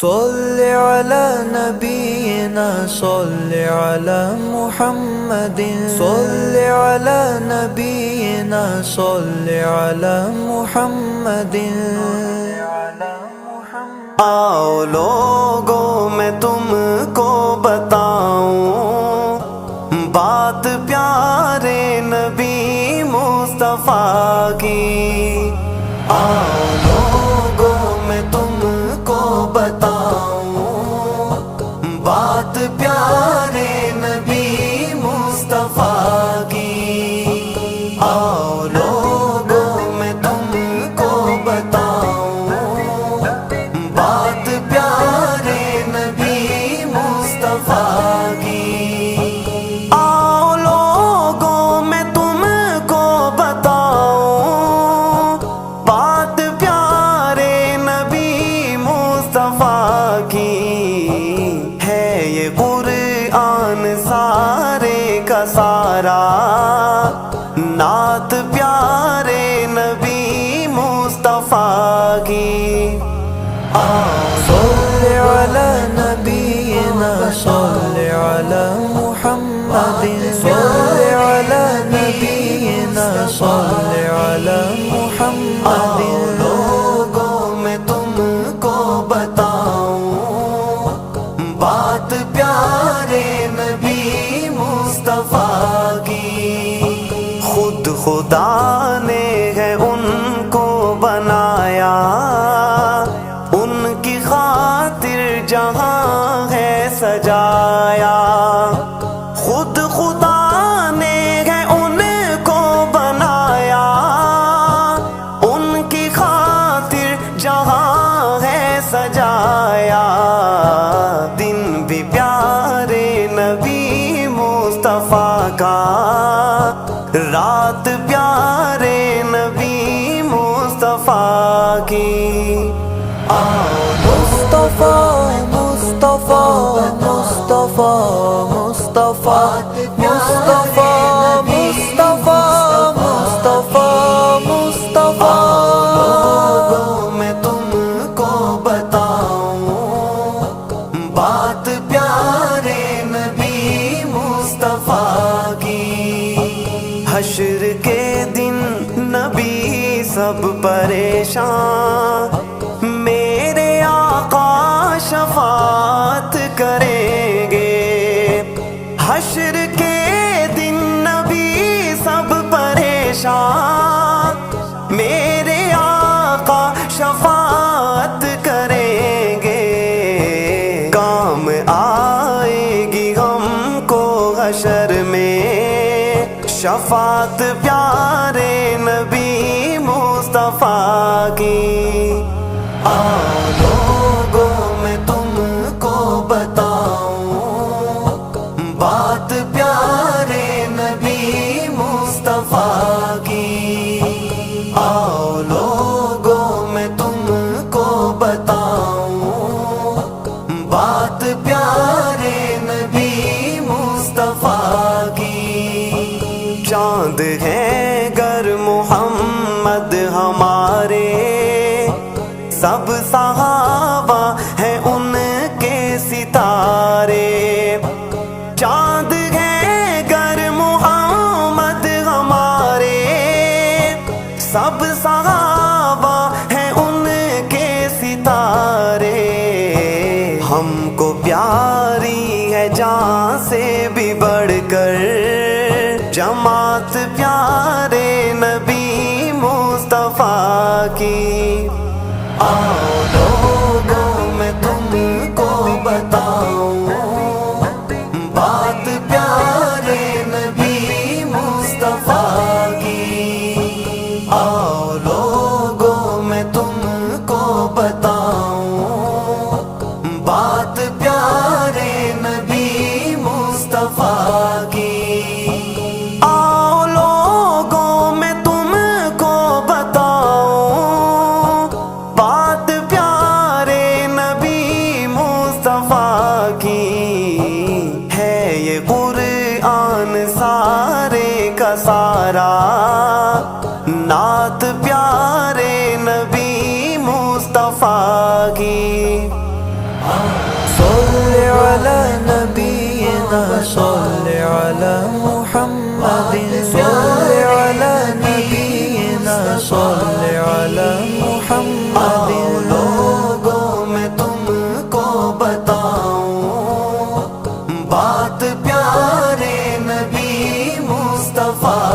صل على نبينا صل على محمد صل على نبينا صل على محمد آؤ لوگوں میں تم کو بتاؤں بات پیارے نبی مصطفیٰ کی. آؤ لوگوں میں تم کو بتاؤں بات پیارے نبی مصطفیٰ کی. آؤ لوگوں میں تم کو بتاؤں بات پیارے نبی مصطفیٰ کی. آؤ لوگوں میں تم کو بتاؤں بات پیارے نبی مصطفیٰ کی. ہے یہ قرآن سارے کا سارا نعت پیارے نبی مصطفیٰ کی. صل على نبينا صل على محمد صل على نبينا صل على محمد. لوگوں میں تم کو بتاؤں بات پیارے نبی مصطفیٰ کی. خود خدا نے ہے ان کو بنایا ان کی خاطر جہاں ہے سجایا. خود خدا نے ہے ان کو بنایا ان کی خاطر جہاں ہے سجایا. دن بھی پیارے نبی مصطفیٰ کا رات پیارے نبی مصطفیٰ کی. مصطفیٰ مصطفیٰ مصطفیٰ مصطفیٰ مصطفیٰ مصطفیٰ مصطفیٰ مصطفیٰ. لوگوں میں تم کو بتاؤں بات پیارے نبی مصطفیٰ کی. حشر کے دن نبی سب پریشان میرے آقا شفاعت کریں گے. حشر کے دن نبی سب پریشان میرے آقا شفاعت کریں گے. کام آئے گی ہم کو حشر میں شفاعت پیارے نبی مصطفیٰ کی. آؤ لوگوں میں تم کو بتاؤں بات پیارے نبی مصطفیٰ کی. آؤ لوگوں میں تم کو بتاؤں بات پیارے نبی مصطفیٰ کی. چاند ہے گر محمد ہمارے سب صحابہ ہیں ان کے ستارے. چاند ہے گر محمد ہمارے سب صحابہ ہیں ان کے ستارے. ہم کو پیاری ہے جان سے بھی بڑھ کر جماعت پیارے نبی مصطفیٰ کی. آؤ لوگوں میں تم کو بتاؤں بات پیارے نبی مصطفیٰ کی. آؤ لوگوں میں تم کو بتاؤں بات پیارے نبی مصطفیٰ کی. آؤ لوگوں میں تم صل على محمد صل على نبينا صل على محمد لوگوں میں تم کو بتاؤں بات پیارے نبی مصطفیٰ